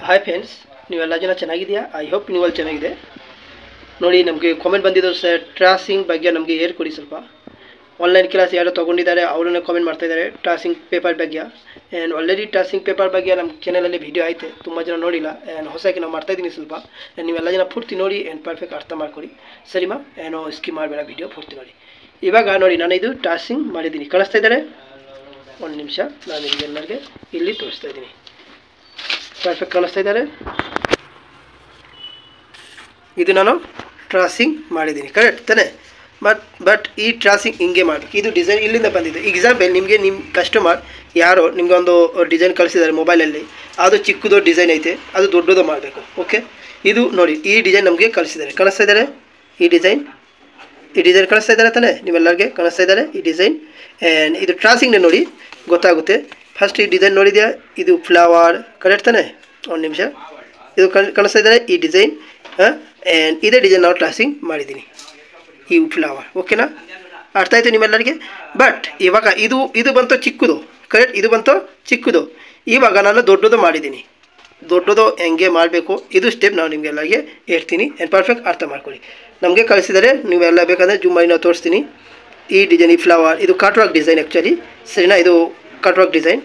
Hi friends, ನೀವೆಲ್ಲ ಜನ ಚೆನ್ನಾಗಿದೆಯಾ? ಐ ಹೋಪ್ ನೀವೆಲ್ಲ ಚೆನ್ನಾಗಿದೆ. ನೋಡಿ, ನಮಗೆ ಕಾಮೆಂಟ್ ಬಂದಿದ್ದು ಸರ್ ಟ್ರಾಸಿಂಗ್ ಬಗ್ಗೆ ನಮಗೆ ಹೇಳ್ಕೊಡಿ ಸ್ವಲ್ಪ. ಆನ್ಲೈನ್ ಕ್ಲಾಸ್ ಯಾರು ತೊಗೊಂಡಿದ್ದಾರೆ ಅವರನ್ನೇ ಕಾಮೆಂಟ್ ಮಾಡ್ತಾಯಿದ್ದಾರೆ ಟ್ರಾಸಿಂಗ್ ಪೇಪರ್ ಬಗ್ಗೆ. ಆ್ಯಂಡ್ ಆಲ್ರೆಡಿ ಟ್ರಾಸಿಂಗ್ ಪೇಪರ್ ಬಗ್ಗೆ ನಮ್ಮ ಚಾನಲಲ್ಲಿ ವೀಡಿಯೋ ಐತೆ, ತುಂಬ ಜನ ನೋಡಿಲ್ಲ. ಆ್ಯಂಡ್ ಹೊಸದಾಗಿ ನಾವು ಮಾಡ್ತಾಯಿದ್ದೀನಿ ಸ್ವಲ್ಪ. ಆ್ಯಂಡ್ ನೀವೆಲ್ಲ ಜನ ಪೂರ್ತಿ ನೋಡಿ ಆ್ಯಂಡ್ ಪರ್ಫೆಕ್ಟ್ ಅರ್ಥ ಮಾಡ್ಕೊಳ್ಳಿ, ಸರಿಮಾ? ಏನೋ ಸ್ಕಿಪ್ ಮಾಡಬೇಡ, ವೀಡಿಯೋ ಪೂರ್ತಿ ನೋಡಿ. ಇವಾಗ ನೋಡಿ, ನಾನು ಇದು ಟ್ರಾಸಿಂಗ್ ಮಾಡಿದ್ದೀನಿ, ಕಳಿಸ್ತಾ ಇದ್ದಾರೆ. ಒಂದು ನಿಮಿಷ, ನಾನು ನಿಮಗೆಲ್ಲರಿಗೆ ಇಲ್ಲಿ ತೋರಿಸ್ತಾ ಇದ್ದೀನಿ. ಪರ್ಫೆಕ್ಟ್ ಕಾಣಿಸ್ತಾ ಇದ್ದಾರೆ. ಇದು ನಾನು ಟ್ರಾಸಿಂಗ್ ಮಾಡಿದ್ದೀನಿ, ಕರೆಕ್ಟ್ ತಾನೆ? ಬಟ್ ಈ ಟ್ರಾಸಿಂಗ್ ಹಿಂಗೆ ಮಾಡಬೇಕು. ಇದು ಡಿಸೈನ್ ಇಲ್ಲಿಂದ ಬಂದಿದೆ. ಎಕ್ಸಾಂಪಲ್, ನಿಮಗೆ ನಿಮ್ಮ ಕಸ್ಟಮರ್ ಯಾರೋ ನಿಮಗೆ ಒಂದು ಡಿಸೈನ್ ಕಳಿಸಿದ್ದಾರೆ ಮೊಬೈಲಲ್ಲಿ, ಅದು ಚಿಕ್ಕದು ಡಿಸೈನ್ ಐತೆ, ಅದು ದೊಡ್ಡದು ಮಾಡಬೇಕು. ಓಕೆ, ಇದು ನೋಡಿ, ಈ ಡಿಸೈನ್ ನಮಗೆ ಕಳಿಸಿದ್ದಾರೆ, ಕಾಣಿಸ್ತಾ ಇದ್ದಾರೆ. ಈ ಡಿಸೈನ್ ಕಳಿಸ್ತಾ ಇದ್ದಾರೆ ತಾನೆ? ನೀವೆಲ್ಲರಿಗೆ ಕಾಣಿಸ್ತಾ ಇದ್ದಾರೆ ಈ ಡಿಸೈನ್. ಆ್ಯಂಡ್ ಇದು ಟ್ರಾಸಿಂಗ್ನ ನೋಡಿ ಗೊತ್ತಾಗುತ್ತೆ. ಫಸ್ಟ್ ಈ ಡಿಸೈನ್ ನೋಡಿದ್ಯಾ? ಇದು ಫ್ಲವರ್, ಕರೆಕ್ಟ್ ತಾನೆ? ಒಂದು ನಿಮಿಷ, ಇದು ಕಾಣಿಸ್ತಾ ಇದ್ದಾರೆ ಈ ಡಿಸೈನ್. ಆ್ಯಂಡ್ ಇದೇ ಡಿಸೈನ್ ನಾವು ಟ್ರಾಸಿಂಗ್ ಮಾಡಿದ್ದೀನಿ, ಈ ಫ್ಲವರ್. ಓಕೆನಾ? ಅರ್ಥ ಆಯಿತು ನಿಮ್ಮೆಲ್ಲರಿಗೆ? ಬಟ್ ಇವಾಗ ಇದು ಬಂತು ಚಿಕ್ಕದು, ಕರೆಕ್ಟ್? ಇದು ಬಂತು ಚಿಕ್ಕದು. ಇವಾಗ ನಾನು ದೊಡ್ಡದು ಮಾಡಿದ್ದೀನಿ. ದೊಡ್ಡದು ಹೆಂಗೆ ಮಾಡಬೇಕು ಇದು ಸ್ಟೆಪ್ ನಾವು ನಿಮಗೆಲ್ಲರಿಗೆ ಹೇಳ್ತೀನಿ. ಆ್ಯಂಡ್ ಪರ್ಫೆಕ್ಟ್ ಅರ್ಥ ಮಾಡ್ಕೊಳ್ಳಿ. ನಮಗೆ ಕಳಿಸಿದರೆ ನೀವೆಲ್ಲ ಬೇಕಾದರೆ ಜೂಮ್ ಮಾಡಿ ನಾವು ತೋರಿಸ್ತೀನಿ. ಈ ಡಿಸೈನ್, ಈ ಫ್ಲವರ್, ಇದು ಕಟ್ವರ್ಕ್ ಡಿಸೈನ್ ಆ್ಯಕ್ಚುಲಿ, ಸರಿನಾ? ಇದು ಕಟ್ವರ್ಕ್ ಡಿಸೈನ್.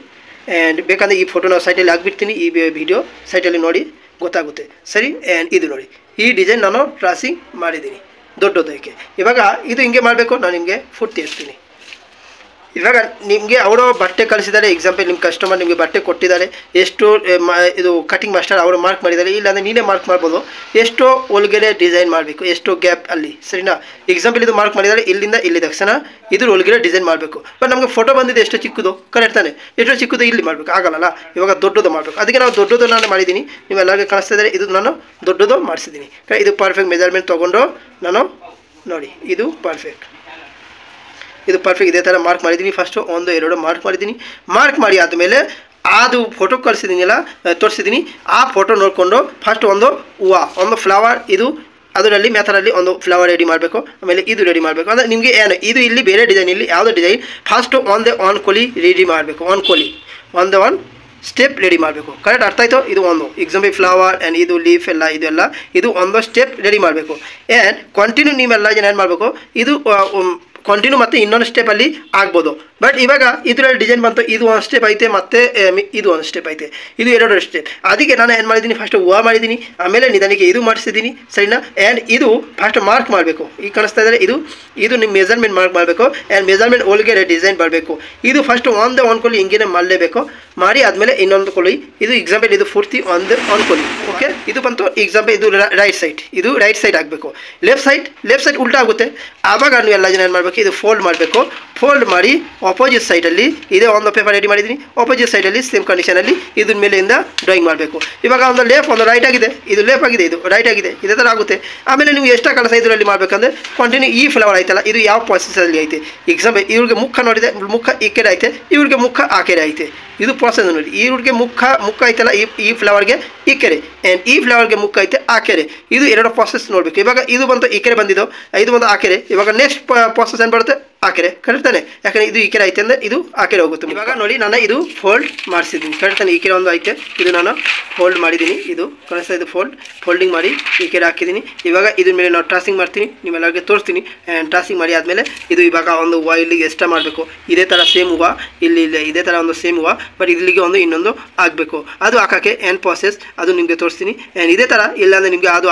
ಆ್ಯಂಡ್ ಬೇಕಂದರೆ ಈ ಫೋಟೋ ನಾವು ಸೈಟಲ್ಲಿ ಹಾಕ್ಬಿಡ್ತೀನಿ, ಈ ವಿಡಿಯೋ ಸೈಟಲ್ಲಿ ನೋಡಿ ಗೊತ್ತಾಗುತ್ತೆ, ಸರಿ? ಆ್ಯಂಡ್ ಇದು ನೋಡಿ, ಈ ಡಿಸೈನ್ ನಾನು ಟ್ರಾಸಿಂಗ್ ಮಾಡಿದ್ದೀನಿ ದೊಡ್ಡದಕ್ಕೆ. ಇವಾಗ ಇದು ಹಿಂಗೆ ಮಾಡಬೇಕು, ನಾನು ನಿಮಗೆ ಫುಡ್ ಹೇಳ್ತೀನಿ. ಇವಾಗ ನಿಮಗೆ ಅವರು ಬಟ್ಟೆ ಕಳಿಸಿದ್ದಾರೆ. ಎಕ್ಸಾಂಪಲ್, ನಿಮ್ಮ ಕಸ್ಟಮರ್ ನಿಮಗೆ ಬಟ್ಟೆ ಕೊಟ್ಟಿದ್ದಾರೆ, ಎಷ್ಟು ಇದು ಕಟಿಂಗ್ ಮಾಸ್ಟರ್ ಅವರು ಮಾರ್ಕ್ ಮಾಡಿದ್ದಾರೆ, ಇಲ್ಲಾಂದರೆ ನೀನೇ ಮಾರ್ಕ್ ಮಾಡ್ಬೋದು. ಎಷ್ಟು ಒಳಗಡೆ ಡಿಸೈನ್ ಮಾಡಬೇಕು, ಎಷ್ಟು ಗ್ಯಾಪ್ ಅಲ್ಲಿ, ಸರಿನಾ? ಎಕ್ಸಾಂಪಲ್, ಇದು ಮಾರ್ಕ್ ಮಾಡಿದ್ದಾರೆ, ಇಲ್ಲಿಂದ ಇಲ್ಲಿ ತಕ್ಷಣ ಇದ್ರ ಒಳಗಡೆ ಡಿಸೈನ್ ಮಾಡಬೇಕು. ಬಟ್ ನಮಗೆ ಫೋಟೋ ಬಂದಿದೆ ಎಷ್ಟು ಚಿಕ್ಕದು, ಕರೆಕ್ಟ್ ತಾನೆ? ಎಷ್ಟು ಚಿಕ್ಕದು ಇಲ್ಲಿ ಮಾಡಬೇಕು, ಆಗಲ್ಲ. ಇವಾಗ ದೊಡ್ಡದು ಮಾಡಬೇಕು. ಅದಕ್ಕೆ ನಾವು ದೊಡ್ಡದು ನಾನು ಮಾಡಿದ್ದೀನಿ, ನೀವೆಲ್ಲರಿಗೆ ಕಾಣಿಸ್ತಾ ಇದ್ದಾರೆ. ಇದು ನಾನು ದೊಡ್ಡದು ಮಾಡಿಸಿದ್ದೀನಿ. ಇದು ಪರ್ಫೆಕ್ಟ್ ಮೆಜರ್ಮೆಂಟ್ ತೊಗೊಂಡು ನಾನು ನೋಡಿ, ಇದು ಪರ್ಫೆಕ್ಟ್ ಇದೇ ಥರ ಮಾರ್ಕ್ ಮಾಡಿದ್ದೀನಿ. ಫಸ್ಟು 1 2 ಮಾರ್ಕ್ ಮಾಡಿದ್ದೀನಿ. ಮಾರ್ಕ್ ಮಾಡಿ ಆದಮೇಲೆ ಅದು ಫೋಟೋ ಕಳಿಸಿದ್ದೀನಿಲ್ಲ, ತೋರಿಸಿದ್ದೀನಿ. ಆ ಫೋಟೋ ನೋಡಿಕೊಂಡು ಫಸ್ಟ್ ಒಂದು ಹೂವು, ಒಂದು ಫ್ಲವರ್, ಇದು ಅದರಲ್ಲಿ ಮೆಥಡಲ್ಲಿ ಒಂದು ಫ್ಲವರ್ ರೆಡಿ ಮಾಡಬೇಕು. ಆಮೇಲೆ ಇದು ರೆಡಿ ಮಾಡಬೇಕು. ಅಂದರೆ ನಿಮಗೆ ಏನು ಇದು ಇಲ್ಲಿ ಬೇರೆ ಡಿಸೈನ್, ಇಲ್ಲಿ ಯಾವುದೋ ಡಿಸೈನ್ ಫಸ್ಟು ಆನ್ ಕೋಲಿ ರೆಡಿ ಮಾಡಬೇಕು. ಒಂದು ಸ್ಟೆಪ್ ರೆಡಿ ಮಾಡಬೇಕು, ಕರೆಕ್ಟ್? ಅರ್ಥ ಆಯಿತು? ಇದು ಒಂದು ಎಕ್ಸಾಂಪಲ್ ಫ್ಲವರ್ ಆ್ಯಂಡ್ ಇದು ಲೀಫ್ ಎಲ್ಲ ಇದು ಒಂದು ಸ್ಟೆಪ್ ರೆಡಿ ಮಾಡಬೇಕು. ಆ್ಯಂಡ್ ಕಂಟಿನ್ಯೂ ನೀವೆಲ್ಲ ಜನ ಏನು ಮಾಡಬೇಕು, ಇದು ಕಂಟಿನ್ಯೂ ಮತ್ತು ಇನ್ನೊಂದು ಸ್ಟೆಪಲ್ಲಿ ಆಗ್ಬೋದು. ಬಟ್ ಇವಾಗ ಇದರಲ್ಲಿ ಡಿಸೈನ್ ಬಂತು, ಇದು ಒಂದು ಸ್ಟೆಪ್ ಐತೆ, ಮತ್ತು ಇದು ಒಂದು ಸ್ಟೆಪ್ ಐತೆ, ಇದು 2 ಸ್ಟೆಪ್. ಅದಕ್ಕೆ ನಾನು ಏನು ಮಾಡಿದ್ದೀನಿ, ಫಸ್ಟ್ ಹೂವು ಮಾಡಿದ್ದೀನಿ, ಆಮೇಲೆ ನಿಧಾನಕ್ಕೆ ಇದು ಮಾಡಿಸಿದ್ದೀನಿ, ಸರಿನಾ? ಆ್ಯಂಡ್ ಇದು ಫಸ್ಟ್ ಮಾರ್ಕ್ ಮಾಡಬೇಕು. ಈಗ ಕಾಣಿಸ್ತಾ ಇದ್ದಾರೆ, ಇದು ನಿಮ್ಮ ಮೆಜರ್ಮೆಂಟ್ ಮಾರ್ಕ್ ಮಾಡಬೇಕು. ಆ್ಯಂಡ್ ಮೆಜರ್ಮೆಂಟ್ ಒಳಗಡೆ ಡಿಸೈನ್ ಬರಬೇಕು. ಇದು ಫಸ್ಟ್ ಒಂದು ಕೊಲಿ ಹಿಂಗೇನೆ ಮಾಡಲೇಬೇಕು. ಮಾಡಿ ಆದಮೇಲೆ ಇನ್ನೊಂದು ಕೊಲಿ, ಇದು ಎಕ್ಸಾಂಪಲ್, ಇದು ಪೂರ್ತಿ ಒಂದು ಕೊಲಿ. ಓಕೆ, ಇದು ಬಂತು ಎಕ್ಸಾಂಪಲ್, ಇದು ರೈಟ್ ಸೈಡ್, ಇದು ರೈಟ್ ಸೈಡ್ ಆಗಬೇಕು. ಲೆಫ್ಟ್ ಸೈಡ್ ಉಲ್ಟಾ ಆಗುತ್ತೆ. ಆವಾಗ ನೀವು ಎಲ್ಲ ಜನ ಏನು ಮಾಡಬೇಕು, ಇದು ಫೋಲ್ಡ್ ಮಾಡಬೇಕು. ಫೋಲ್ಡ್ ಮಾಡಿ ಆಪೋಸಿಟ್ ಸೈಡಲ್ಲಿ ಇದೇ ಒಂದು ಪೇಪರ್ ರೆಡಿ ಮಾಡಿದ್ದೀನಿ. ಆಪೋಸಿಟ್ ಸೈಡಲ್ಲಿ ಸೇಮ್ ಕಂಡೀಷನಲ್ಲಿ ಇದ್ರ ಮೇಲೆಯಿಂದ ಡ್ರಾಯಿಂಗ್ ಮಾಡಬೇಕು. ಇವಾಗ ಒಂದು ಲೇಫ್, ಒಂದು ರೈಟ್ ಆಗಿದೆ, ಇದು ಲೇಫ್ ಆಗಿದೆ, ಇದು ರೈಟ್ ಆಗಿದೆ, ಇದೇ ಥರ ಆಗುತ್ತೆ. ಆಮೇಲೆ ನೀವು ಎಷ್ಟು ಕೆಲಸ ಇದರಲ್ಲಿ ಮಾಡಬೇಕಂದ್ರೆ ಕಂಟಿನ್ಯೂ ಈ ಫ್ಲವರ್ ಐತಲ್ಲ, ಇದು ಯಾವ ಪ್ರೊಸೆಸಲ್ಲಿ ಐತೆ. ಎಕ್ಸಾಂಪಲ್, ಇವ್ರಿಗೆ ಮುಖ ನೋಡಿದೆ, ಮುಖ ಈ ಕಡೆ ಐತೆ, ಇವ್ರಿಗೆ ಮುಖ ಆ ಕಡೆ ಐತೆ. ಇದು ಪ್ರೊಸೆಸ್ ನೋಡಿ, ಇವ್ರಿಗೆ ಮುಖ ಐತಲ್ಲ, ಈ ಫ್ಲವರ್ಗೆ ಈ ಕಡೆ, ಆ್ಯಂಡ್ ಈ ಫ್ಲವರ್ಗೆ ಮುಖ ಐತೆ ಆ ಕಡೆ. ಇದು 2 ಪ್ರೊಸೆಸ್ ನೋಡಬೇಕು. ಇವಾಗ ಇದು ಬಂತು ಈ ಕಡೆ ಬಂದಿದ್ದು, ಇದು ಬಂದು ಆ ಕಡೆ. ಇವಾಗ ನೆಕ್ಸ್ಟ್ ಪ್ರೊಸೆಸ್ ಏನು ಬರುತ್ತೆ, ಆ ಕಡೆ, ಕರೆಕ್ಟ್ ತಾನೆ? ಯಾಕಂದರೆ ಇದು ಈ ಕಡೆ ಐತೆ ಅಂದರೆ ಇದು ಆ ಕಡೆ ಹೋಗುತ್ತೆ. ಇವಾಗ ನೋಡಿ, ನಾನು ಇದು ಫೋಲ್ಡ್ ಮಾಡಿಸಿದ್ದೀನಿ, ಕರೆಕ್ಟ್ ತಾನೆ? ಈ ಕಡೆ ಒಂದು ಐತೆ, ಇದು ನಾನು ಫೋಲ್ಡ್ ಮಾಡಿದ್ದೀನಿ. ಇದು ಕಾಣಿಸ್ತಾ, ಇದು ಫೋಲ್ಡಿಂಗ್ ಮಾಡಿ ಈ ಕಡೆ ಹಾಕಿದ್ದೀನಿ. ಇವಾಗ ಇದ್ರ ಮೇಲೆ ನಾವು ಟ್ರಾಸಿಂಗ್ ಮಾಡ್ತೀನಿ, ನಿಮ್ಮೆಲ್ಲರಿಗೆ ತೋರಿಸ್ತೀನಿ. ಆ್ಯಂಡ್ ಟ್ರಾಸಿಂಗ್ ಮಾಡಿ ಆದಮೇಲೆ ಇದು ಇವಾಗ ಒಂದು ಹೂವು ಇಲ್ಲಿಗೆ ಎಕ್ಸ್ಟ್ರಾ ಮಾಡಬೇಕು. ಇದೇ ಥರ ಸೇಮ್ ಹೂವು ಇಲ್ಲಿ ಇದೇ ಥರ ಒಂದು ಸೇಮ್ ಹೂವು, ಬಟ್ ಇಲ್ಲಿಗೆ ಇನ್ನೊಂದು ಆಗಬೇಕು. ಅದು ಹಾಕೋಕ್ಕೆ ಏನು ಪ್ರೊಸೆಸ್ ಅದು ನಿಮಗೆ ತೋರಿಸ್ತೀನಿ. ಆ್ಯಂಡ್ ಇದೇ ಥರ, ಇಲ್ಲಾಂದರೆ ನಿಮಗೆ ಅದು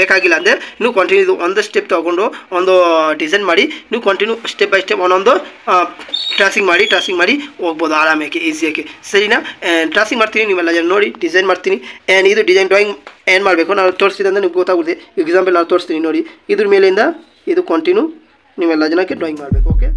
ಬೇಕಾಗಿಲ್ಲ ಅಂದರೆ ನೀವು ಕಂಟಿನ್ಯೂ ಒಂದು ಸ್ಟೆಪ್ ತೊಗೊಂಡು ಒಂದು ಡಿಸೈನ್ ಮಾಡಿ ನೀವು ಕಂಟಿನ್ಯೂ ಸ್ಟೆಪ್ ಬೈ ಸ್ಟೆಪ್ ಒಂದೊಂದು ಟ್ರಾಸಿಂಗ್ ಮಾಡಿ ಹೋಗ್ಬೋದು ಆರಾಮಾಗಿ, ಈಸಿಯಾಗಿ, ಸರಿನಾ? ಆ್ಯಂಡ್ ಟ್ರಾಸಿಂಗ್ ಮಾಡ್ತೀನಿ, ನೀವೆಲ್ಲ ಜನ ನೋಡಿ ಡಿಸೈನ್ ಮಾಡ್ತೀನಿ. ಆ್ಯಂಡ್ ಇದು ಡಿಸೈನ್ ಡ್ರಾಯಿಂಗ್ ಏನು ಮಾಡಬೇಕು ನಾವು ತೋರಿಸ್ತೀನಿ ಅಂದರೆ ನಿಮ್ಗೆ ಗೊತ್ತಾಗುತ್ತೆ. ಎಕ್ಸಾಂಪಲ್ ನಾನು ತೋರಿಸ್ತೀನಿ ನೋಡಿ, ಇದ್ರ ಮೇಲಿಂದ ಇದು ಕಂಟಿನ್ಯೂ ನೀವೆಲ್ಲ ಜನಕ್ಕೆ ಡ್ರಾಯಿಂಗ್ ಮಾಡಬೇಕು. ಓಕೆ,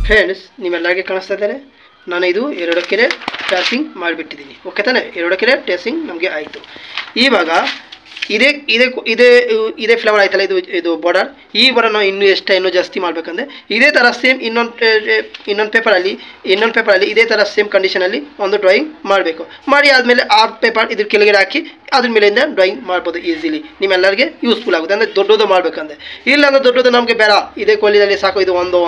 ಫ್ರೆಂಡ್ಸ್ ನಿಮ್ಮೆಲ್ಲರಿಗೆ ಕಾಣಿಸ್ತಾ ಇದ್ದಾರೆ, ನಾನು ಇದು ಎರಡಕ್ಕೆ ಟ್ರೇಸಿಂಗ್ ಮಾಡಿಬಿಟ್ಟಿದ್ದೀನಿ. ಓಕೆ ತಾನೆ, ಎರಡಕ್ಕೆ ಟ್ರೇಸಿಂಗ್ ನಮಗೆ ಆಯಿತು. ಇವಾಗ ಇದೇ ಇದೇ ಇದೇ ಇದೇ ಫ್ಲವರ್ ಆಯ್ತಲ್ಲ, ಇದು ಬಾರ್ಡರ್. ಈ ಬಾರ್ಡರ್ ನಾವು ಇನ್ನೂ ಜಾಸ್ತಿ ಮಾಡಬೇಕಂದ್ರೆ ಇದೇ ಥರ ಸೇಮ್ ಇನ್ನೊಂದು ಪೇಪರಲ್ಲಿ ಇದೇ ಥರ ಸೇಮ್ ಕಂಡೀಷನಲ್ಲಿ ಒಂದು ಡ್ರಾಯಿಂಗ್ ಮಾಡಬೇಕು. ಮಾಡಿ ಆದಮೇಲೆ ಆ ಪೇಪರ್ ಇದ್ರ ಕೆಳಗಡೆ ಹಾಕಿ ಅದ್ರ ಮೇಲಿಂದ ಡ್ರಾಯಿಂಗ್ ಮಾಡ್ಬೋದು ಈಸಿಲಿ. ನಿಮ್ಮೆಲ್ಲರಿಗೆ ಯೂಸ್ಫುಲ್ ಆಗುತ್ತೆ. ಅಂದರೆ ದೊಡ್ಡದು ಮಾಡಬೇಕಂದ್ರೆ, ಇಲ್ಲ ಅಂದರೆ ದೊಡ್ಡದು ನಮಗೆ ಬೇಡ, ಇದೇ ಕೊಲಿದಲ್ಲಿ ಸಾಕು. ಇದು ಒಂದು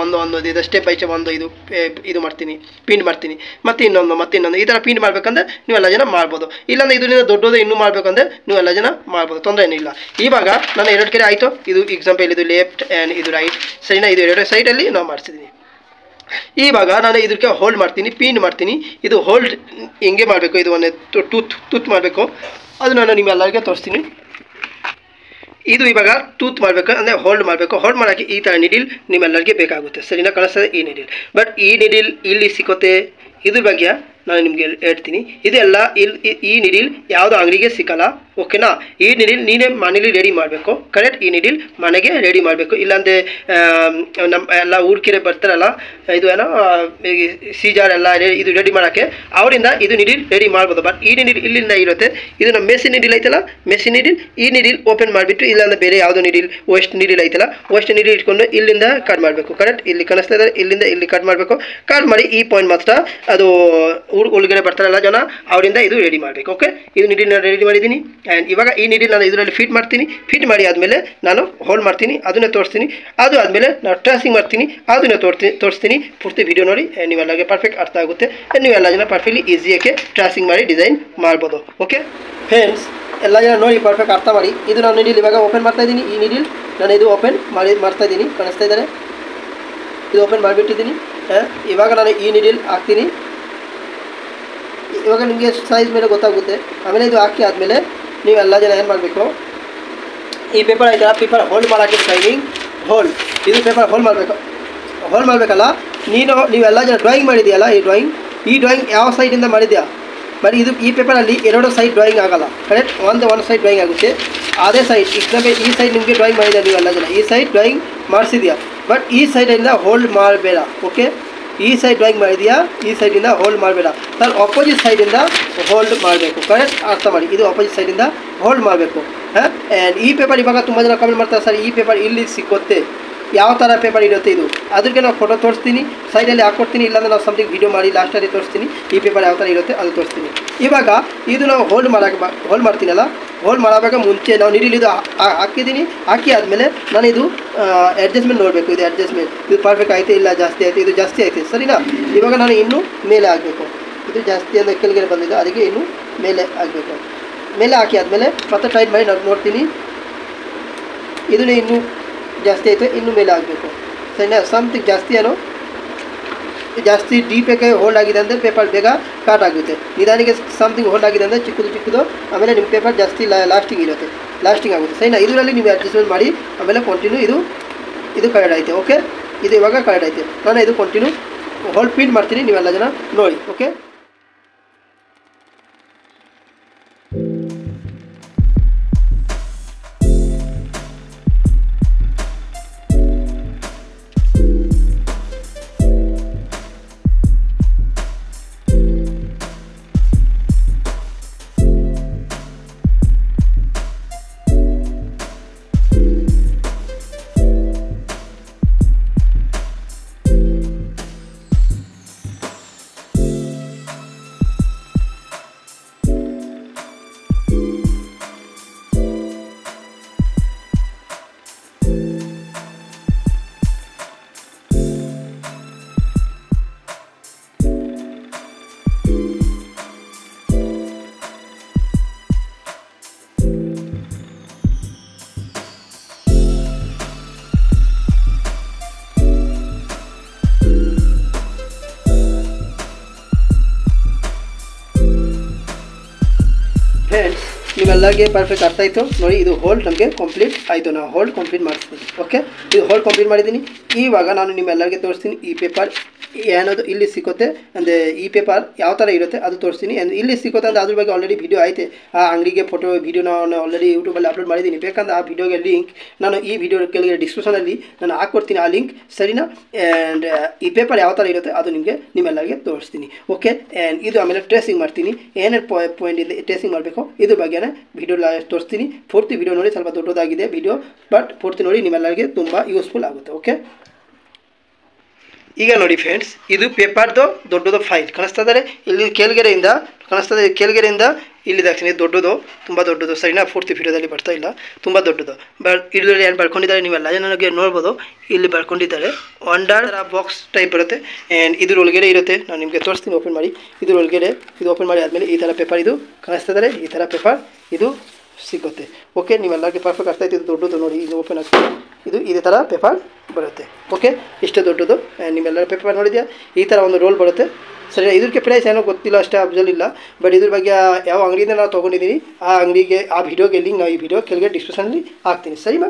ಇದು ಸ್ಟೆಪ್ ಬೈ ಸ್ಟೆಪ್ ಇದು ಮಾಡ್ತೀನಿ, ಪಿಂಟ್ ಮಾಡ್ತೀನಿ, ಮತ್ತೆ ಇನ್ನೊಂದು ಈ ಥರ ಪಿಂಟ್ ಮಾಡಬೇಕಂದ್ರೆ ನೀವೆಲ್ಲ ಜನ ಮಾಡ್ಬೋದು. ಇಲ್ಲಾಂದರೆ ಇದರಿಂದ ದೊಡ್ಡದು ಇನ್ನೂ ಮಾಡಬೇಕಂದ್ರೆ ನೀವೆಲ್ಲ ಜನ ಮಾಡ್ಬೋದು, ತೊಂದರೆ ಏನಿಲ್ಲ. ಇವಾಗ ನಾನು ಎರಡು ಕಡೆ ಆಯಿತು. ಇದು ಎಕ್ಸಾಂಪಲ್, ಇದು ಲೆಫ್ಟ್ ಆ್ಯಂಡ್ ಇದು ರೈಟ್, ಸರಿನಾ? ಇದು ಎರಡು ಸೈಡಲ್ಲಿ ನಾವು ಮಾಡಿಸಿದ್ದೀನಿ. ಇವಾಗ ನಾನು ಇದಕ್ಕೆ ಹೋಲ್ಡ್ ಮಾಡ್ತೀನಿ, ಪಿನ್ ಮಾಡ್ತೀನಿ. ಇದು ಹೋಲ್ಡ್ ಹೆಂಗೆ ಮಾಡಬೇಕು, ಇದು ಒಂದು ಟೂತ್ ಮಾಡಬೇಕು. ಅದು ನಾನು ನಿಮ್ಮೆಲ್ಲರಿಗೆ ತೋರಿಸ್ತೀನಿ. ಇದು ಇವಾಗ ಟೂತ್ ಮಾಡಬೇಕು ಅಂದರೆ ಹೋಲ್ಡ್ ಮಾಡಬೇಕು. ಹೋಲ್ಡ್ ಮಾಡೋಕ್ಕೆ ಈ ಥರ ನಿಡಿಲ್ ನಿಮ್ಮೆಲ್ಲರಿಗೆ ಬೇಕಾಗುತ್ತೆ, ಸರಿನಾ? ಕಾಣಿಸ್ತದೆ ಈ ನಿಡಿಲ್. ಬಟ್ ಈ ನಿಡಿಲ್ ಇಲ್ಲಿ ಸಿಗುತ್ತೆ, ಇದ್ರ ಬಗ್ಗೆ ನಾನು ನಿಮಗೆ ಹೇಳ್ತೀನಿ. ಇದೆಲ್ಲ ಈ ನಿಡಿಲ್ ಯಾವುದೋ ಅಂಗಡಿಗೆ ಸಿಕ್ಕಲ್ಲ, ಓಕೆನಾ? ಈ ನಿಡಿಲ್ ನೀನೇ ಮನೇಲಿ ರೆಡಿ ಮಾಡಬೇಕು, ಕರೆಕ್ಟ್? ಈ ನಿಡಿಲ್ ಮನೆಗೆ ರೆಡಿ ಮಾಡಬೇಕು. ಇಲ್ಲಾಂದರೆ ನಮ್ಮ ಎಲ್ಲ ಊರ್ಕೆರೆ ಬರ್ತಾರಲ್ಲ, ಇದು ಏನೋ ಸೀಜಾರ್ ಎಲ್ಲ ಇದು ರೆಡಿ ಮಾಡೋಕ್ಕೆ, ಅವರಿಂದ ಇದು ನಿಡಿಲ್ ರೆಡಿ ಮಾಡ್ಬೋದು. ಬಟ್ ಈ ನಿಡಿಲ್ ಇಲ್ಲಿಂದ ಇರುತ್ತೆ. ಇದು ನಮ್ಮ ಮೆಸಿನ್ ನಿಡಿಲ್ ಐತಲ್ಲ, ಮೆಸಿನ್ ನಿಡಿಲ್. ಈ ನಿಡಿಲ್ ಓಪನ್ ಮಾಡಿಬಿಟ್ಟು, ಇಲ್ಲಾಂದರೆ ಬೇರೆ ಯಾವುದೋ ನಿಡಿಲ್ ವೆಸ್ಟ್ ನಿಡಿಲ್ ಐತಲ್ಲ, ವೆಸ್ಟ್ ನಿಡಿಲ್ ಇಟ್ಕೊಂಡು ಇಲ್ಲಿಂದ ಕಟ್ ಮಾಡಬೇಕು, ಕರೆಕ್ಟ್? ಇಲ್ಲಿ ಕಾಣಿಸ್ತಾ ಇದ್ದಾರೆ, ಇಲ್ಲಿಂದ ಇಲ್ಲಿ ಕಟ್ ಮಾಡಬೇಕು. ಕಟ್ ಮಾಡಿ ಈ ಪಾಯಿಂಟ್ ಮಾತ್ರ ಅದು ಒಳಗಡೆ ಬರ್ತಾರಲ್ಲ ಜನ, ಅವರಿಂದ ಇದು ರೆಡಿ ಮಾಡಬೇಕು. ಓಕೆ, ಇದು ನಿಡಿಲ್ ನಾನು ರೆಡಿ ಮಾಡಿದ್ದೀನಿ. ಆ್ಯಂಡ್ ಇವಾಗ ಈ ನಿಡಿಲ್ ನಾನು ಇದರಲ್ಲಿ ಫಿಟ್ ಮಾಡ್ತೀನಿ. ಫಿಟ್ ಮಾಡಿ ಆದಮೇಲೆ ನಾನು ಹೋಲ್ಡ್ ಮಾಡ್ತೀನಿ, ಅದನ್ನೇ ತೋರಿಸ್ತೀನಿ. ಅದು ಆದಮೇಲೆ ನಾನು ಟ್ರೇಸಿಂಗ್ ಮಾಡ್ತೀನಿ, ಅದನ್ನೇ ತೋರಿಸ್ತೀನಿ. ಪೂರ್ತಿ ವಿಡಿಯೋ ನೋಡಿ, ನೀವೆಲ್ಲಗೆ ಪರ್ಫೆಕ್ಟ್ ಅರ್ಥ ಆಗುತ್ತೆ. ನೀವೆಲ್ಲ ಜನ ಪರ್ಫೆಕ್ಟ್ಲಿ ಈಸಿಯಾಗಿ ಟ್ರೇಸಿಂಗ್ ಮಾಡಿ ಡಿಸೈನ್ ಮಾಡ್ಬೋದು. ಓಕೆ ಫ್ರೆಂಡ್ಸ್, ಎಲ್ಲ ಜನ ನೋಡಿ ಪರ್ಫೆಕ್ಟ್ ಅರ್ಥ ಮಾಡಿ. ಇದು ನಾನು ನಿಡಿಲ್ ಇವಾಗ ಓಪನ್ ಮಾಡ್ತಾ ಇದ್ದೀನಿ. ಈ ನಿಡಿಲ್ ನಾನು ಇದು ಓಪನ್ ಮಾಡ್ತಾ ಇದ್ದೀನಿ, ಕಾಣಿಸ್ತಾ ಇದ್ದಾರೆ. ಇದು ಓಪನ್ ಮಾಡಿಬಿಟ್ಟಿದ್ದೀನಿ. ಇವಾಗ ನಾನು ಈ ನಿಡಿಲ್ ಹಾಕ್ತೀನಿ. ಇವಾಗ ನಿಮಗೆ ಸೈಜ್ ಮೇಲೆ ಗೊತ್ತಾಗುತ್ತೆ. ಆಮೇಲೆ ಇದು ಹಾಕಿ ಆದಮೇಲೆ ನೀವೆಲ್ಲ ಜನ ಏನು ಮಾಡಬೇಕು, ಈ ಪೇಪರ್ ಆಯ್ತಲ್ಲ, ಪೇಪರ್ ಹೋಲ್ಡ್ ಮಾಡೋಕ್ಕೆ ಟ್ರೈನಿಂಗ್ ಹೋಲ್ಡ್, ಇದು ಪೇಪರ್ ಹೋಲ್ಡ್ ಮಾಡಬೇಕಲ್ಲ. ನೀವೆಲ್ಲ ಜನ ಡ್ರಾಯಿಂಗ್ ಮಾಡಿದೆಯಲ್ಲ, ಈ ಡ್ರಾಯಿಂಗ್ ಯಾವ ಸೈಡಿಂದ ಮಾಡಿದೆಯಾ? ಬಟ್ ಇದು ಈ ಪೇಪರಲ್ಲಿ ಎರಡು ಸೈಡ್ ಡ್ರಾಯಿಂಗ್ ಆಗಲ್ಲ, ಕರೆಕ್ಟ್? ಒಂದು ಸೈಡ್ ಡ್ರಾಯಿಂಗ್ ಆಗುತ್ತೆ. ಅದೇ ಸೈಡ್ ಎಕ್ಸಾಂಪಲ್ ಈ ಸೈಡ್ ನಿಮಗೆ ಡ್ರಾಯಿಂಗ್ ಮಾಡಿದೆ, ನೀವೆಲ್ಲ ಜನ ಈ ಸೈಡ್ ಡ್ರಾಯಿಂಗ್ ಮಾಡಿಸಿದ್ಯಾ. ಬಟ್ ಈ ಸೈಡಿಂದ ಹೋಲ್ಡ್ ಮಾಡಬೇಡ, ಓಕೆ? ಈ ಸೈಡ್ ಡ್ರಾಯಿಂಗ್ ಮಾಡಿದೆಯಾ, ಈ ಸೈಡಿಂದ ಹೋಲ್ಡ್ ಮಾಡಬೇಡ ಸರ್, ಆಪೋಸಿಟ್ ಸೈಡಿಂದ ಹೋಲ್ಡ್ ಮಾಡಬೇಕು, ಕರೆಕ್ಟ್? ಅರ್ಥ ಮಾಡಿ, ಇದು ಆಪೋಸಿಟ್ ಸೈಡಿಂದ ಹೋಲ್ಡ್ ಮಾಡಬೇಕು. ಆ್ಯಂಡ್ ಈ ಪೇಪರ್ ಇವಾಗ ತುಂಬ ಜನ ಕಮೆಂಟ್ ಮಾಡ್ತಾರೆ, ಸರ್ ಈ ಪೇಪರ್ ಇಲ್ಲಿ ಸಿಗುತ್ತೆ, ಯಾವ ಥರ ಪೇಪರ್ ಇರುತ್ತೆ ಇದು? ಅದಕ್ಕೆ ನಾವು ಫೋಟೋ ತೋರಿಸ್ತೀನಿ, ಸೈಡಲ್ಲಿ ಹಾಕ್ಕೊಡ್ತೀನಿ. ಇಲ್ಲಾಂದರೆ ನಾವು ಸಮಥಿಂಗ್ ವೀಡಿಯೋ ಮಾಡಿ ಲಾಸ್ಟಲ್ಲಿ ತೋರಿಸ್ತೀನಿ, ಈ ಪೇಪರ್ ಯಾವ ಥರ ಇರುತ್ತೆ ಅದು ತೋರಿಸ್ತೀನಿ. ಇವಾಗ ಇದು ನಾವು ಹೋಲ್ಡ್ ಮಾಡ್ತೀನಲ್ಲ, ಹೋಲ್ಡ್ ಮಾಡಬೇಕು ಮುಂಚೆ ನಾವು ನಿಡಿಲ್ ಇದು ಹಾಕಿದ್ದೀನಿ. ಹಾಕಿ ಆದಮೇಲೆ ನಾನು ಇದು ಅಡ್ಜಸ್ಟ್ಮೆಂಟ್ ನೋಡಬೇಕು. ಇದು ಅಡ್ಜಸ್ಟ್ಮೆಂಟ್ ಇದು ಪರ್ಫೆಕ್ಟ್ ಆಯಿತು, ಇಲ್ಲ ಜಾಸ್ತಿ ಆಯಿತು, ಇದು ಜಾಸ್ತಿ ಆಯಿತು, ಸರಿನಾ? ಇವಾಗ ನಾನು ಇನ್ನೂ ಮೇಲೆ ಆಗಬೇಕು. ಇದು ಜಾಸ್ತಿ ಅಂದರೆ ಕೆಳಗಡೆ ಬಂದಿದ್ದು, ಅದಕ್ಕೆ ಇನ್ನೂ ಮೇಲೆ ಆಗಬೇಕು. ಮೇಲೆ ಹಾಕಿ ಆದಮೇಲೆ ಮತ್ತೆ ಟೈಟ್ ಮಾಡಿ ನಾನು ನೋಡ್ತೀನಿ. ಇದನ್ನೇ ಇನ್ನೂ ಜಾಸ್ತಿ ಆಯಿತು, ಇನ್ನೂ ಮೇಲೆ ಆಗಬೇಕು, ಸರಿನಾ? ಸಮಥಿಂಗ್ ಜಾಸ್ತಿ ಡೀಪಾಗಿ ಹೋಲ್ಡ್ ಆಗಿದೆ ಅಂದರೆ ಪೇಪರ್ ಬೇಗ ಕಟ್ ಆಗುತ್ತೆ. ನಿಧಾನಿಗೆ ಸಮಥಿಂಗ್ ಹೋಲ್ಡ್ ಆಗಿದೆ ಅಂದರೆ ಚಿಕ್ಕದು, ಆಮೇಲೆ ನಿಮ್ಮ ಪೇಪರ್ ಜಾಸ್ತಿ ಲಾಸ್ಟಿಂಗ್ ಆಗುತ್ತೆ, ಸರಿನಾ? ಇದರಲ್ಲಿ ನೀವು ಅಡ್ಜಸ್ಟ್ಮೆಂಟ್ ಮಾಡಿ ಆಮೇಲೆ ಕಂಟಿನ್ಯೂ ಇದು ಕರೆಕ್ಟ್ ಆಯಿತು. ಓಕೆ, ಇದು ಇವಾಗ ಕರೆಕ್ಟ್ ಆಯಿತು. ನಾನು ಇದು ಕಂಟಿನ್ಯೂ ಹೋಲ್ಡ್ ಪಿನ್ ಮಾಡ್ತೀನಿ, ನೀವೆಲ್ಲ ಜನ ನೋಡಿ. ಓಕೆ, ಫ್ರೆಂಡ್ಸ್ ನಿಮ್ಮೆಲ್ಲರಿಗೆ ಪರ್ಫೆಕ್ಟ್ ಅರ್ಥ ಆಯಿತು ನೋಡಿ. ಇದು ಹೋಲ್ಡ್ ನಮಗೆ ಕಂಪ್ಲೀಟ್ ಆಯಿತು, ನಾವು ಹೋಲ್ಡ್ ಕಂಪ್ಲೀಟ್ ಮಾಡಿಸ್ತೀನಿ. ಓಕೆ, ಇದು ಹೋಲ್ಡ್ ಕಂಪ್ಲೀಟ್ ಮಾಡಿದ್ದೀನಿ. ಇವಾಗ ನಾನು ನಿಮ್ಮೆಲ್ಲರಿಗೆ ತೋರಿಸ್ತೀನಿ ಈ ಪೇಪರ್ ಏನದು ಇಲ್ಲಿ ಸಿಗುತ್ತೆ ಅಂದರೆ ಈ ಪೇಪರ್ ಯಾವ ಥರ ಇರುತ್ತೆ ಅದು ತೋರಿಸ್ತೀನಿ. ಅಂದರೆ ಇಲ್ಲಿ ಸಿಗುತ್ತೆ ಅಂದರೆ ಅದ್ರ ಬಗ್ಗೆ ಆಲ್ರೆಡಿ ವಿಡಿಯೋ ಐತೆ. ಆ ಅಂಗಡಿಗೆ ಫೋಟೋ ವಿಡಿಯೋ ನಾನು ಆಲ್ರೆಡಿ ಯೂಟ್ಯೂಬಲ್ಲಿ ಅಪ್ಲೋಡ್ ಮಾಡಿದ್ದೀನಿ. ಬೇಕಂದ್ರೆ ಆ ವಿಡಿಯೋಗೆ ಲಿಂಕ್ ನಾನು ಈ ವಿಡಿಯೋ ಕೆಳಗೆ ಡಿಸ್ಕ್ರಿಪ್ಷನಲ್ಲಿ ನಾನು ಹಾಕ್ಕೊಡ್ತೀನಿ ಆ ಲಿಂಕ್, ಸರಿನಾ. ಆ್ಯಂಡ್ ಈ ಪೇಪರ್ ಯಾವ ಥರ ಇರುತ್ತೆ ಅದು ನಿಮ್ಮೆಲ್ಲರಿಗೆ ತೋರಿಸ್ತೀನಿ. ಓಕೆ. ಆ್ಯಂಡ್ ಇದು ಆಮೇಲೆ ಟ್ರೇಸಿಂಗ್ ಮಾಡ್ತೀನಿ. ಏನೇನು ಪಾಯಿಂಟ್ ಟ್ರೇಸಿಂಗ್ ಮಾಡಬೇಕು ಇದ್ರ ಬಗ್ಗೆನೇ ವಿಡಿಯೋ ತೋರಿಸ್ತೀನಿ. ಪೂರ್ತಿ ವಿಡಿಯೋ ನೋಡಿ, ಸ್ವಲ್ಪ ದೊಡ್ಡದಾಗಿದೆ ವಿಡಿಯೋ, ಬಟ್ ಪೂರ್ತಿ ನೋಡಿ, ನಿಮ್ಮೆಲ್ಲರಿಗೆ ತುಂಬ ಯೂಸ್ಫುಲ್ ಆಗುತ್ತೆ. ಓಕೆ. ಈಗ ನೋಡಿ ಫ್ರೆಂಡ್ಸ್, ಇದು ಪೇಪರ್ದು ದೊಡ್ಡದು ಫೈಲ್ ಕಾಣಿಸ್ತಾ ಇದ್ದಾರೆ. ಇಲ್ಲಿ ಕೆಳಗಡೆಯಿಂದ ಕಾಣಿಸ್ತದೆ, ಕೆಳಗಡೆಯಿಂದ ಇಲ್ಲಿ ದಾಗ್ತೀನಿ. ದೊಡ್ಡದು, ತುಂಬ ದೊಡ್ಡದು, ಸರಿನಾ. ಪೂರ್ತಿ ವಿಡಿಯೋದಲ್ಲಿ ಬರ್ತಾ ಇಲ್ಲ, ತುಂಬ ದೊಡ್ಡದು. ಇದರಲ್ಲಿ ಏನು ಬರ್ಕೊಂಡಿದ್ದಾರೆ ನೀವೆಲ್ಲ ನನಗೆ ನೋಡ್ಬೋದು. ಇಲ್ಲಿ ಬರ್ಕೊಂಡಿದ್ದಾರೆ ಒಂಡರ್ ಬಾಕ್ಸ್ ಟೈಪ್ ಬರುತ್ತೆ. ಆ್ಯಂಡ್ ಇದ್ರೊಳಗಡೆ ಇರುತ್ತೆ. ನಾನು ನಿಮಗೆ ತೋರಿಸ್ತೀನಿ ಓಪನ್ ಮಾಡಿ. ಇದ್ರೊಳಗಡೆ ಇದು ಓಪನ್ ಮಾಡಿ ಆದಮೇಲೆ ಈ ಥರ ಪೇಪರ್ ಇದು ಕಾಣಿಸ್ತಾ ಇದ್ದಾರೆ. ಈ ಥರ ಪೇಪರ್ ಇದು ಸಿಗುತ್ತೆ. ಓಕೆ. ನೀವೆಲ್ಲರಿಗೆ ಪರ್ಫೆಕ್ಟ್ ಆಗ್ತಾ ಇತ್ತು. ಇದು ದೊಡ್ಡದು ನೋಡಿ, ಇದು ಓಪನ್ ಆಗ್ತದೆ. ಇದು ಇದೇ ಥರ ಪೇಪರ್ ಬರುತ್ತೆ. ಓಕೆ. ಇಷ್ಟು ದೊಡ್ಡದು. ನಿಮ್ಮೆಲ್ಲರ ಪೇಪರ್ ನೋಡಿದ್ಯಾ, ಈ ಥರ ಒಂದು ರೋಲ್ ಬರುತ್ತೆ. ಸರಿ. ಇದಕ್ಕೆ ಪ್ರೈಸ್ ಏನೋ ಗೊತ್ತಿಲ್ಲ, ಅಷ್ಟೇ ಅಬ್ಸಲ್ ಇಲ್ಲ. ಬಟ್ ಇದ್ರ ಬಗ್ಗೆ ಯಾವ ಅಂಗಡಿಯಿಂದ ನಾವು ತೊಗೊಂಡಿದ್ದೀನಿ ಆ ಅಂಗಡಿಗೆ ಆ ವಿಡಿಯೋಗೆ ಲಿಂಕ್ ನಾವು ಈ ವಿಡಿಯೋ ಕೆಳಗೆ ಡಿಸ್ಕ್ರಿಪ್ಷನಲ್ಲಿ ಹಾಕ್ತೀನಿ, ಸರಿನಾ.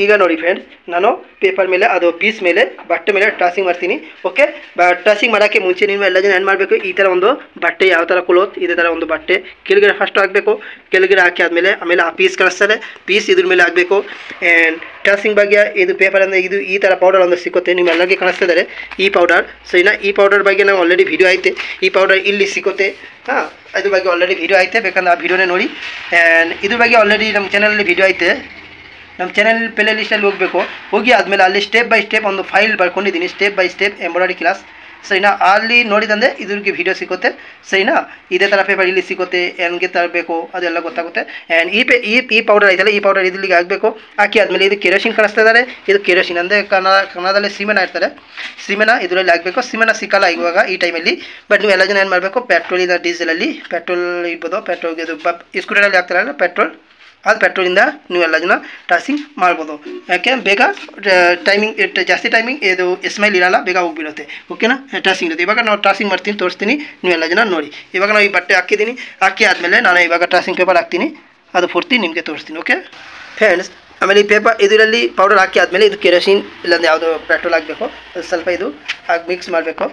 ಈಗ ನೋಡಿ ಫ್ರೆಂಡ್ಸ್, ನಾನು ಪೇಪರ್ ಮೇಲೆ ಅದು ಪೀಸ್ ಮೇಲೆ ಬಟ್ಟೆ ಮೇಲೆ ಟ್ರಾಸಿಂಗ್ ಮಾಡ್ತೀನಿ. ಓಕೆ. ಟ್ರಾಸಿಂಗ್ ಮಾಡೋಕ್ಕೆ ಮುಂಚೆ ನೀವು ಎಲ್ಲ ಜನ ಏನು ಮಾಡಬೇಕು, ಈ ಥರ ಒಂದು ಬಟ್ಟೆ ಯಾವ ಥರ ಕ್ಲೋತ್ ಇದೇ ಥರ ಒಂದು ಬಟ್ಟೆ ಕೆಳಗಡೆ ಫಸ್ಟ್ ಹಾಕಬೇಕು. ಕೆಳಗಡೆ ಹಾಕಿ ಆಮೇಲೆ ಆ ಪೀಸ್ ಕಳಿಸ್ತಾರೆ, ಪೀಸ್ ಇದ್ರ ಮೇಲೆ ಹಾಕಬೇಕು. ಆ್ಯಂಡ್ ಟ್ರಾಸಿಂಗ್ ಬಗ್ಗೆ ಇದು ಪೇಪರ್ ಅಂದರೆ ಇದು ಈ ಥರ ಪೌಡರ್ ಒಂದು ಸಿಗುತ್ತೆ. ನಿಮ್ಮೆಲ್ಲರಿಗೆ ಕಾಣಿಸ್ತಾ ಇದ್ದಾರೆ ಈ ಪೌಡರ್, ಸರಿನಾ. ಈ ಪೌಡರ್ ಬಗ್ಗೆ ನಾವು ಆಲ್ರೆಡಿ ವಿಡಿಯೋ ಐತೆ. ಈ ಪೌಡರ್ ಇಲ್ಲಿ ಸಿಗುತ್ತೆ. ಹಾಂ, ಅದ್ರ ಬಗ್ಗೆ ಆಲ್ರೆಡಿ ವಿಡಿಯೋ ಐತೆ, ಬೇಕಂದ್ರೆ ಆ ವಿಡಿಯೋನೇ ನೋಡಿ. ಆ್ಯಂಡ್ ಇದ್ರ ಬಗ್ಗೆ ಆಲ್ರೆಡಿ ನಮ್ಮ ಚಾನಲಲ್ಲಿ ವಿಡಿಯೋ ಐತೆ. ನಮ್ಮ ಚಾನಲ್ ಪ್ಲೇ ಲಿಸ್ಟಲ್ಲಿ ಹೋಗಿ ಆದಮೇಲೆ ಅಲ್ಲಿ ಸ್ಟೆಪ್ ಬೈ ಸ್ಟೆಪ್ ಒಂದು ಫೈಲ್ ಬರ್ಕೊಂಡಿದ್ದೀನಿ, step by step embroidery class, ಸರಿನಾ. ಅಲ್ಲಿ ನೋಡಿದಂದರೆ ಇದ್ರಿಗೆ ವಿಡಿಯೋ ಸಿಗುತ್ತೆ, ಸರಿನಾ. ಇದೇ ಥರ ಪೇಪರ್ ಇಲ್ಲಿ ಸಿಗುತ್ತೆ, ಹೆಂಗೆ ತರಬೇಕು ಅದೆಲ್ಲ ಗೊತ್ತಾಗುತ್ತೆ. ಆ್ಯಂಡ್ ಈ ಪೌಡರ್ ಐತಲ್ಲ, ಈ ಪೌಡರ್ ಇಲ್ಲಿಗೆ ಹಾಕಬೇಕು. ಹಾಕಿ ಆದಮೇಲೆ ಇದು ಕೆರೋಸಿನ್ ಕಾಣಿಸ್ತಾ ಇದ್ದಾರೆ. ಇದು ಕೆರೋಸಿನ್ ಅಂದರೆ ಕನ್ನಡದಲ್ಲಿ ಸೀಮೆನ ಇರ್ತಾರೆ, ಸೀಮೆನ ಇದರಲ್ಲಿ ಹಾಕಬೇಕು. ಸೀಮೆನ ಸಿಕ್ಕಲ್ಲ ಇವಾಗ ಈ ಟೈಮಲ್ಲಿ. ಬಟ್ ನೀವು ಎಲ್ಲ ಜನ ಏನು ಮಾಡಬೇಕು, ಪೆಟ್ರೋಲಿಂದ ಡೀಸೆಲಲ್ಲಿ ಪೆಟ್ರೋಲ್ ಇರ್ಬೋದು, ಪೆಟ್ರೋಲ್ಗೆ ಇದು ಸ್ಕೂಟರಲ್ಲಿ ಹಾಕ್ತಾರಲ್ಲ ಪೆಟ್ರೋಲ್, ಅದು ಪೆಟ್ರೋಲಿಂದ ನೀವೆಲ್ಲ ಜನ ಟ್ರಾಸಿಂಗ್ ಮಾಡ್ಬೋದು. ಯಾಕೆ ಬೇಗ ಟೈಮಿಂಗ್ ಜಾಸ್ತಿ ಟೈಮಿಂಗ್ ಇದು ಸ್ಮೈಲ್ ಇರಲ್ಲ, ಬೇಗ ಹೋಗಿಬಿಡುತ್ತೆ. ಓಕೆನಾ. ಟ್ರಾಸಿಂಗ್ ಇರುತ್ತೆ. ಇವಾಗ ನಾವು ಟ್ರಾಸಿಂಗ್ ಮಾಡ್ತೀನಿ, ತೋರಿಸ್ತೀನಿ, ನೀವೆಲ್ಲ ಜನ ನೋಡಿ. ಇವಾಗ ನಾವು ಈ ಬಟ್ಟೆ ಹಾಕಿದ್ದೀನಿ. ಹಾಕಿ ಆದಮೇಲೆ ನಾನು ಇವಾಗ ಟ್ರಾಸಿಂಗ್ ಪೇಪರ್ ಹಾಕ್ತೀನಿ, ಅದು ಪೂರ್ತಿ ನಿಮಗೆ ತೋರಿಸ್ತೀನಿ. Okay friends. ಆಮೇಲೆ ಈ ಪೇಪರ್ ಇದರಲ್ಲಿ ಪೌಡರ್ ಹಾಕಿ ಆದಮೇಲೆ ಇದು ಕೆರೋಸಿನ್ ಇಲ್ಲಾಂದರೆ ಯಾವುದೋ ಪೆಟ್ರೋಲ್ ಹಾಕಬೇಕು. ಅದು ಸ್ವಲ್ಪ ಇದು ಹಾಕಿ ಮಿಕ್ಸ್ ಮಾಡಬೇಕು.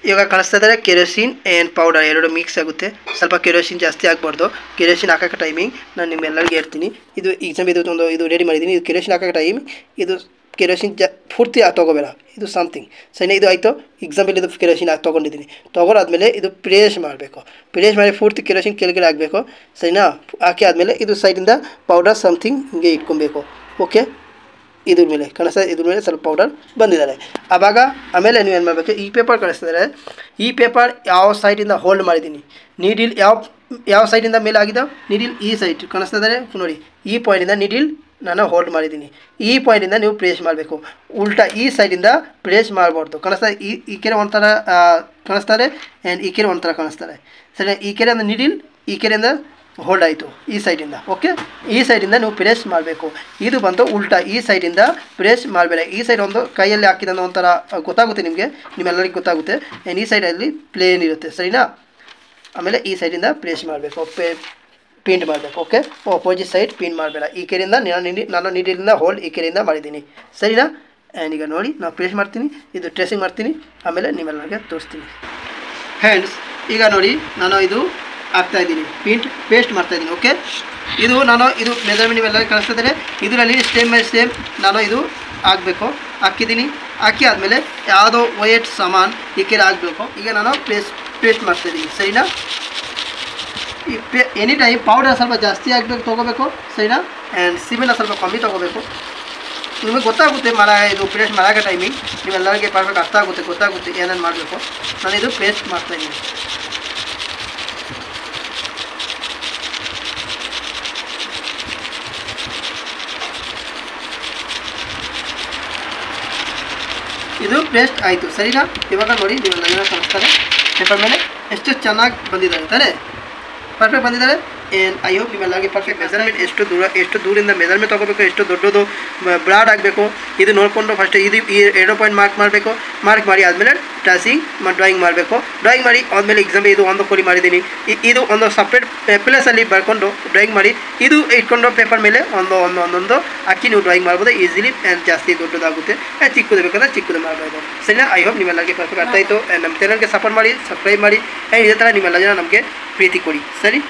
ಇವಾಗ ಕಾಣಿಸ್ತಾ ಇದ್ದಾರೆ ಕೆರೋಸಿನ್ ಆ್ಯಂಡ್ ಪೌಡರ್ ಎರಡು ಮಿಕ್ಸ್ ಆಗುತ್ತೆ. ಸ್ವಲ್ಪ ಕೆರೋಸಿನ್ ಜಾಸ್ತಿ ಆಗಬಾರ್ದು. ಕೆರೋಸಿನ್ ಹಾಕೋಕ್ಕೆ ಟೈಮಿಂಗ್ ನಾನು ನಿಮ್ಮೆಲ್ಲರಿಗೆ ಹೇಳ್ತೀನಿ. ಇದು ಎಕ್ಸಾಮ್ ಇದು ರೆಡಿ ಮಾಡಿದ್ದೀನಿ. ಇದು ಕೆರೋಸಿನ್ ಹಾಕೋಕ್ಕೆ ಟೈಮ್, ಇದು ಕೆರೋಸಿನ್ ಪೂರ್ತಿ ತೊಗೋಬೇಡ, ಇದು ಸಮಥಿಂಗ್, ಸರಿನಾ. ಇದು ಆಯಿತು. ಎಕ್ಸಾಂಪಲ್ ಇದು ಕೆರೋಸಿನ್ ತೊಗೊಂಡಿದ್ದೀನಿ. ತೊಗೊಂಡಾದ್ಮೇಲೆ ಇದು ಪ್ರೇಸ್ ಮಾಡಬೇಕು. ಪ್ರೇಸ್ ಮಾಡಿ ಪೂರ್ತಿ ಕೆರೋಸಿನ್ ಕೆಳಗಡೆ ಹಾಕಬೇಕು, ಸರಿನಾ. ಹಾಕಿ ಆದಮೇಲೆ ಇದು ಸೈಡಿಂದ ಪೌಡರ್ ಸಮಥಿಂಗ್ ಹಿಂಗೆ ಇಟ್ಕೊಬೇಕು. ಓಕೆ. ಇದ್ರ ಮೇಲೆ ಕಾಣಿಸ್ತಾ, ಇದ್ರ ಮೇಲೆ ಸ್ವಲ್ಪ ಪೌಡರ್ ಬಂದಿದ್ದಾರೆ. ಆಮೇಲೆ ನೀವು ಏನು ಮಾಡಬೇಕು, ಈ ಪೇಪರ್ ಕಾಣಿಸ್ತಿದ್ದಾರೆ. ಈ ಪೇಪರ್ ಯಾವ ಸೈಡಿಂದ ಹೋಲ್ಡ್ ಮಾಡಿದ್ದೀನಿ, ನೀಡಿಲ್ ಯಾವ ಸೈಡಿಂದ ಮೇಲೆ ಆಗಿದೆ, ನೀಡಿಲ್ ಈ ಸೈಡ್ ಕಾಣಿಸ್ತಾ ಇದ್ದಾರೆ ನೋಡಿ. ಈ ಪಾಯಿಂಟಿಂದ ನೀಡಿಲ್ ನಾನು ಹೋಲ್ಡ್ ಮಾಡಿದ್ದೀನಿ. ಈ ಪಾಯಿಂಟಿಂದ ನೀವು ಪ್ರೇಸ್ ಮಾಡಬೇಕು. ಉಲ್ಟಾ ಈ ಸೈಡಿಂದ ಪ್ರೇಸ್ ಮಾಡಬಾರ್ದು. ಕಾಣಿಸ್ತಾ ಈ ಕೆರೆ ಒಂಥರ ಕಾಣಿಸ್ತಾರೆ ಆ್ಯಂಡ್ ಈ ಕೆರೆ ಒಂಥರ ಕಾಣಿಸ್ತಾರೆ, ಸರಿ. ಈ ಕೆರೆ ಅಂದರೆ ನೀಡಿಲ್, ಈ ಕೆರೆಯಿಂದ ಹೋಲ್ಡ್ ಆಯಿತು ಈ ಸೈಡಿಂದ. ಓಕೆ. ಈ ಸೈಡಿಂದ ನೀವು ಪ್ರೆಸ್ ಮಾಡಬೇಕು. ಇದು ಬಂದು ಉಲ್ಟಾ, ಈ ಸೈಡಿಂದ ಪ್ರೆಸ್ ಮಾಡಬೇಡ. ಈ ಸೈಡ್ ಒಂದು ಕೈಯಲ್ಲಿ ಹಾಕಿದ ಒಂಥರ ಗೊತ್ತಾಗುತ್ತೆ ನಿಮ್ಮೆಲ್ಲರಿಗೂ ಗೊತ್ತಾಗುತ್ತೆ. ಆ್ಯಂಡ್ ಈ ಸೈಡಲ್ಲಿ ಪ್ಲೇನ್ ಇರುತ್ತೆ, ಸರಿನಾ. ಆಮೇಲೆ ಈ ಸೈಡಿಂದ ಪ್ರೆಸ್ ಮಾಡಬೇಕು, ಪಿಂಟ್ ಮಾಡಬೇಕು. ಓಕೆ. ಅಪೋಸಿಟ್ ಸೈಡ್ ಪಿನ್ ಮಾಡಬೇಡ. ಈ ಕೆರೆಯಿಂದ ನಾನು ನೀಡಿಲಿಂದ ಹೋಲ್ಡ್ ಈ ಕೆರೆಯಿಂದ ಮಾಡಿದ್ದೀನಿ, ಸರಿನಾ. ಆ್ಯಂಡ್ ಈಗ ನೋಡಿ ನಾನು ಪ್ರೆಸ್ ಮಾಡ್ತೀನಿ, ಇದು ಟ್ರೇಸಿಂಗ್ ಮಾಡ್ತೀನಿ, ಆಮೇಲೆ ನಿಮ್ಮೆಲ್ಲರಿಗೆ ತೋರಿಸ್ತೀನಿ. ಹ್ಯಾಂಡ್ಸ್ ಈಗ ನೋಡಿ ನಾನು ಇದು ಹಾಕ್ತಾಯಿದ್ದೀನಿ, ಪೇಸ್ಟ್ ಮಾಡ್ತಾಯಿದ್ದೀನಿ. ಓಕೆ. ಇದು ಮೆಜರ್ಮೆಂಟ್ ನೀವೆಲ್ಲರಿಗೂ ಕಳಿಸ್ತಾ ಇದ್ದಾರೆ. ಇದರಲ್ಲಿ ಸ್ಟೆಪ್ ಬೈ ಸ್ಟೆಪ್ ನಾನು ಇದು ಹಾಕಬೇಕು. ಹಾಕಿದ್ದೀನಿ. ಹಾಕಿ ಆದಮೇಲೆ ಯಾವುದೋ ವೈಟ್ ಸಾಮಾನು ಈ ಕೆರೆ ಹಾಕಬೇಕು. ಈಗ ನಾನು ಪೇಸ್ಟ್ ಮಾಡ್ತಾಯಿದ್ದೀನಿ, ಸರಿನಾ. ಈ ಎನಿ ಟೈಮ್ ಪೌಡರ್ ಸ್ವಲ್ಪ ಜಾಸ್ತಿ ತೊಗೋಬೇಕು, ಸರಿನಾ. ಆ್ಯಂಡ್ ಸಿಮೆಂಟ್ ಸ್ವಲ್ಪ ಕಮ್ಮಿ ತೊಗೋಬೇಕು. ನಿಮಗೆ ಗೊತ್ತಾಗುತ್ತೆ ಇದು ಪೇಸ್ಟ್ ಮಾಡೋಕೆ ಟೈಮಿಂಗ್ ನೀವೆಲ್ಲರಿಗೆ ಪರ್ಫೆಕ್ಟ್ ಅರ್ಥ ಗೊತ್ತಾಗುತ್ತೆ ಏನೇನು ಮಾಡಬೇಕು. ನಾನು ಇದು ಪೇಸ್ಟ್ ಮಾಡ್ತಾಯಿದ್ದೀನಿ. ಇದು ಪೇಸ್ಟ್ ಆಯಿತು, ಸರಿನಾ. ಇವಾಗ ನೋಡಿ ನೀವೆಲ್ಲ ಕಾಣಿಸ್ತಾರೆ ಪೇಪರ್ ಮೇಲೆ ಎಷ್ಟು ಚೆನ್ನಾಗಿ ಬಂದಿದ್ದಾರೆ ತಾನೇ, ಪರ್ಫೆಕ್ಟ್ ಬಂದಿದ್ದಾರೆ. ಆ್ಯಂಡ್ ಐ ಹೋಪ್ ನಿಮ್ಮೆಲ್ಲರಿಗೆ ಪರ್ಫೆಕ್ಟ್ ಮೆಜರ್ಮೆಂಟ್ ಎಷ್ಟು ದೂರಿಂದ ಮೆಜರ್ಮೆಂಟ್ ತೊಗೋಬೇಕು, ಎಷ್ಟು ದೊಡ್ಡದು ಬ್ರಾಡ್ ಆಗಬೇಕು ಇದು ನೋಡಿಕೊಂಡು ಫಸ್ಟ್ ಇದು ಈ 2 ಪಾಯಿಂಟ್ ಮಾರ್ಕ್ ಮಾಡಿ ಆದಮೇಲೆ ಟ್ರೇಸಿಂಗ್ ಡ್ರಾಯಿಂಗ್ ಮಾಡಬೇಕು. ಡ್ರಾಯಿಂಗ್ ಮಾಡಿ ಆದಮೇಲೆ ಎಕ್ಸಾಂಪಲ್ ಇದು ಒಂದು ಕೋಳಿ ಮಾಡಿದ್ದೀನಿ, ಇದು ಒಂದು ಸಪ್ರೇಟ್ ಪ್ಲೇಸಲ್ಲಿ ಬರ್ಕೊಂಡು ಡ್ರಾಯಿಂಗ್ ಮಾಡಿ ಇದು ಇಟ್ಕೊಂಡು ಪೇಪರ್ ಮೇಲೆ ಒಂದೊಂದು ಹಾಕಿ ನೀವು ಡ್ರಾಯಿಂಗ್ ಮಾಡ್ಬೋದು ಈಸಿಲಿ. ಆ್ಯಂಡ್ ಜಾಸ್ತಿ ದೊಡ್ಡದಾಗುತ್ತೆ, ಆ್ಯಂಡ್ ಚಿಕ್ಕದು ಬೇಕಂದ್ರೆ ಚಿಕ್ಕದು ಮಾಡ್ಬೋದು. ಸರಿನಾ? ಐ ಹೋಪ್ ನಿಮ್ಮೆಲ್ಲರಿಗೆ ಪರ್ಫೆಕ್ಟ್ ಅರ್ಥ ಆಯಿತು. ನಮ್ಮ ಚಾನಲ್ಗೆ ಸಪೋರ್ಟ್ ಮಾಡಿ, ಸಬ್ಸ್ಕ್ರೈಬ್ ಮಾಡಿ, ಆ್ಯಂಡ್ ಇದೇ ಥರ ನಿಮ್ಮೆಲ್ಲ ಜನ ನಮಗೆ ಪ್ರೀತಿ ಕೊಡಿ. ಸರಿ.